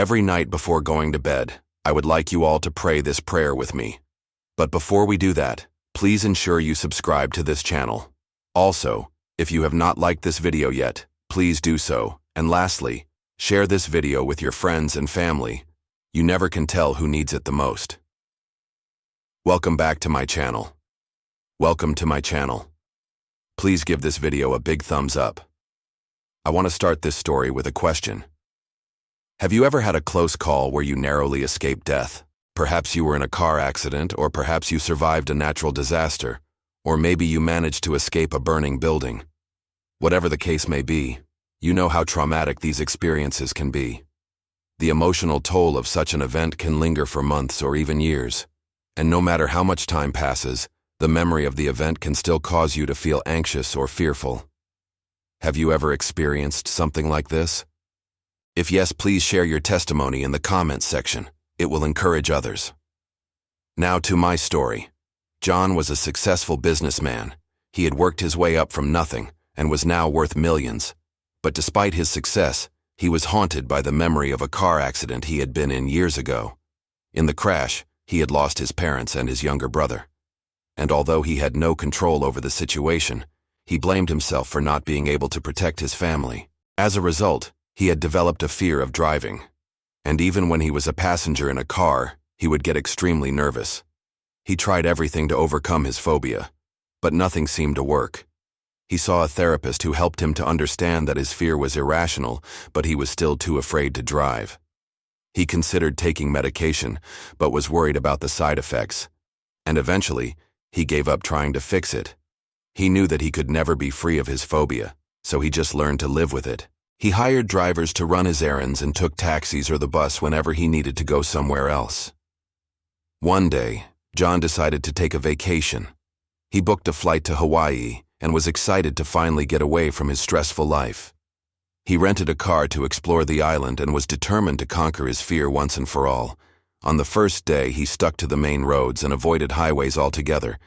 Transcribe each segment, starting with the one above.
Every night before going to bed, I would like you all to pray this prayer with me. But before we do that, please ensure you subscribe to this channel. Also, if you have not liked this video yet, please do so. And lastly, share this video with your friends and family. You never can tell who needs it the most. Welcome back to my channel. Welcome to my channel. Please give this video a big thumbs up. I want to start this story with a question. Have you ever had a close call where you narrowly escaped death? Perhaps you were in a car accident, or perhaps you survived a natural disaster, or maybe you managed to escape a burning building. Whatever the case may be, you know how traumatic these experiences can be. The emotional toll of such an event can linger for months or even years, and no matter how much time passes, the memory of the event can still cause you to feel anxious or fearful. Have you ever experienced something like this? If yes, please share your testimony in the comments section. It will encourage others. Now to my story. John was a successful businessman. He had worked his way up from nothing and was now worth millions. But despite his success, he was haunted by the memory of a car accident he had been in years ago. In the crash, he had lost his parents and his younger brother. And although he had no control over the situation, he blamed himself for not being able to protect his family. As a result, he had developed a fear of driving. And even when he was a passenger in a car, he would get extremely nervous. He tried everything to overcome his phobia, but nothing seemed to work. He saw a therapist who helped him to understand that his fear was irrational, but he was still too afraid to drive. He considered taking medication, but was worried about the side effects. And eventually, he gave up trying to fix it. He knew that he could never be free of his phobia, so he just learned to live with it. He hired drivers to run his errands and took taxis or the bus whenever he needed to go somewhere else. One day, John decided to take a vacation. He booked a flight to Hawaii and was excited to finally get away from his stressful life. He rented a car to explore the island and was determined to conquer his fear once and for all. On the first day, he stuck to the main roads and avoided highways altogether,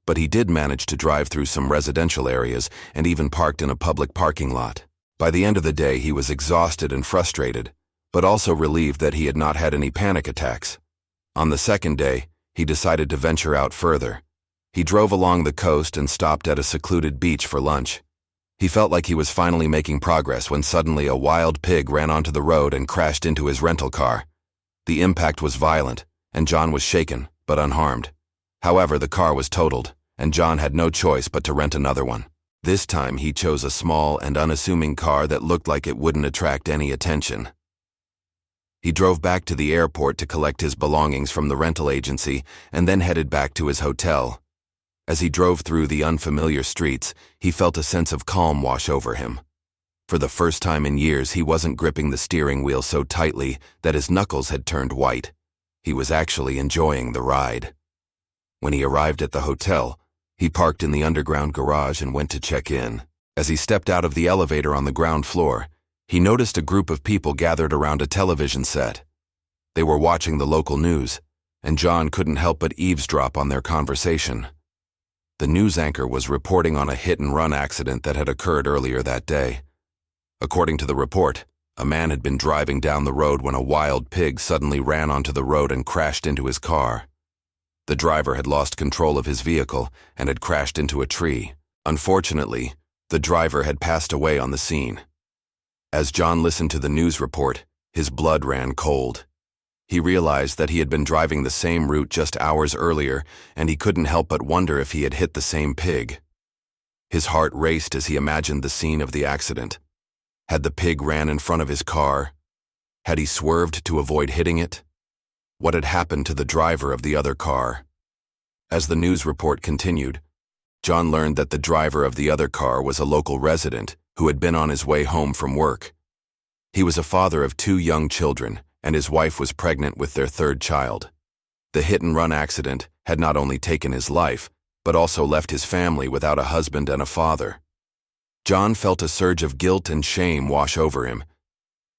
but he did manage to drive through some residential areas and even parked in a public parking lot. By the end of the day, he was exhausted and frustrated, but also relieved that he had not had any panic attacks. On the second day, he decided to venture out further. He drove along the coast and stopped at a secluded beach for lunch. He felt like he was finally making progress when suddenly a wild pig ran onto the road and crashed into his rental car. The impact was violent, and John was shaken, but unharmed. However, the car was totaled, and John had no choice but to rent another one. This time he chose a small and unassuming car that looked like it wouldn't attract any attention. He drove back to the airport to collect his belongings from the rental agency and then headed back to his hotel. As he drove through the unfamiliar streets, he felt a sense of calm wash over him. For the first time in years, he wasn't gripping the steering wheel so tightly that his knuckles had turned white. He was actually enjoying the ride. When he arrived at the hotel, he parked in the underground garage and went to check in. As he stepped out of the elevator on the ground floor, he noticed a group of people gathered around a television set. They were watching the local news, and John couldn't help but eavesdrop on their conversation. The news anchor was reporting on a hit-and-run accident that had occurred earlier that day. According to the report, a man had been driving down the road when a wild pig suddenly ran onto the road and crashed into his car. The driver had lost control of his vehicle and had crashed into a tree. Unfortunately, the driver had passed away on the scene. As John listened to the news report, his blood ran cold. He realized that he had been driving the same route just hours earlier, and he couldn't help but wonder if he had hit the same pig. His heart raced as he imagined the scene of the accident. Had the pig ran in front of his car? Had he swerved to avoid hitting it? What had happened to the driver of the other car? As the news report continued, John learned that the driver of the other car was a local resident who had been on his way home from work. He was a father of 2 young children, and his wife was pregnant with their 3rd child. The hit-and-run accident had not only taken his life, but also left his family without a husband and a father. John felt a surge of guilt and shame wash over him.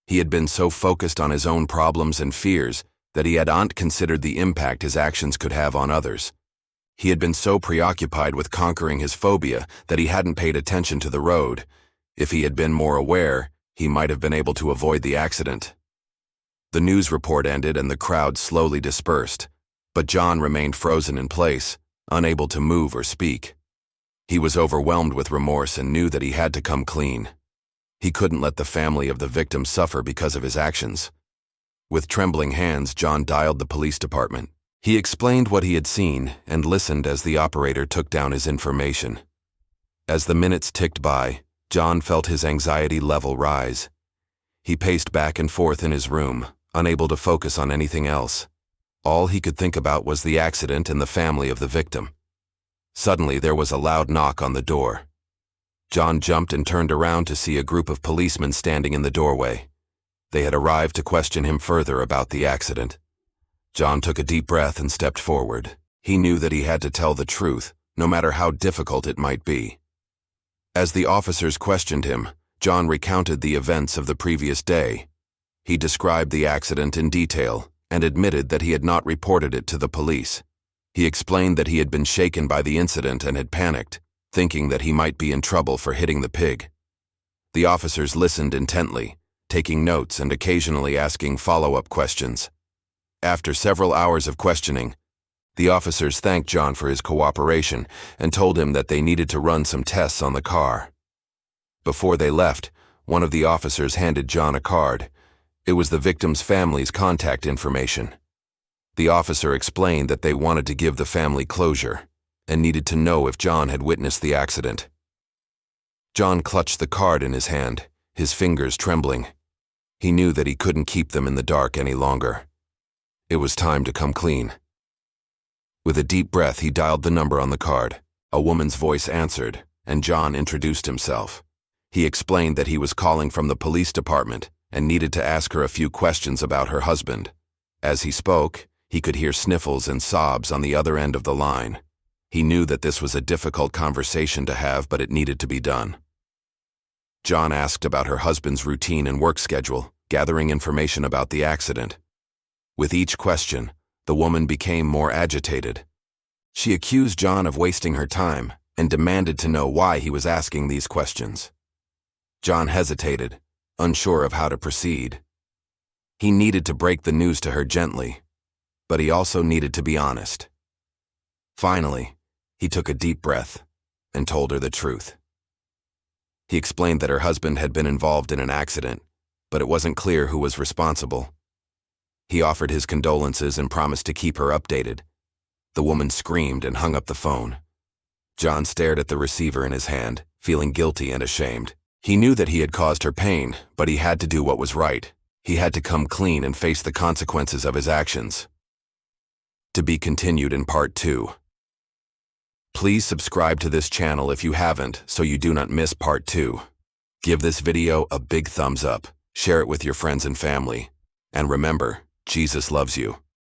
He had been so focused on his own problems and fears that he hadn't considered the impact his actions could have on others. He had been so preoccupied with conquering his phobia that he hadn't paid attention to the road. If he had been more aware, he might have been able to avoid the accident. The news report ended and the crowd slowly dispersed, but John remained frozen in place, unable to move or speak. He was overwhelmed with remorse and knew that he had to come clean. He couldn't let the family of the victim suffer because of his actions. With trembling hands, John dialed the police department. He explained what he had seen and listened as the operator took down his information. As the minutes ticked by, John felt his anxiety level rise. He paced back and forth in his room, unable to focus on anything else. All he could think about was the accident and the family of the victim. Suddenly, there was a loud knock on the door. John jumped and turned around to see a group of policemen standing in the doorway. They had arrived to question him further about the accident. John took a deep breath and stepped forward. He knew that he had to tell the truth, no matter how difficult it might be. As the officers questioned him, John recounted the events of the previous day. He described the accident in detail and admitted that he had not reported it to the police. He explained that he had been shaken by the incident and had panicked, thinking that he might be in trouble for hitting the pig. The officers listened intently, taking notes and occasionally asking follow-up questions. After several hours of questioning, the officers thanked John for his cooperation and told him that they needed to run some tests on the car. Before they left, one of the officers handed John a card. It was the victim's family's contact information. The officer explained that they wanted to give the family closure and needed to know if John had witnessed the accident. John clutched the card in his hand, his fingers trembling. He knew that he couldn't keep them in the dark any longer. It was time to come clean. With a deep breath, he dialed the number on the card. A woman's voice answered, and John introduced himself. He explained that he was calling from the police department and needed to ask her a few questions about her husband. As he spoke, he could hear sniffles and sobs on the other end of the line. He knew that this was a difficult conversation to have, but it needed to be done. John asked about her husband's routine and work schedule, gathering information about the accident. With each question, the woman became more agitated. She accused John of wasting her time and demanded to know why he was asking these questions. John hesitated, unsure of how to proceed. He needed to break the news to her gently, but he also needed to be honest. Finally, he took a deep breath and told her the truth. He explained that her husband had been involved in an accident, but it wasn't clear who was responsible. He offered his condolences and promised to keep her updated. The woman screamed and hung up the phone. John stared at the receiver in his hand, feeling guilty and ashamed. He knew that he had caused her pain, but he had to do what was right. He had to come clean and face the consequences of his actions. To be continued in Part 2. Please subscribe to this channel if you haven't, so you do not miss Part 2. Give this video a big thumbs up, share it with your friends and family, and remember, Jesus loves you.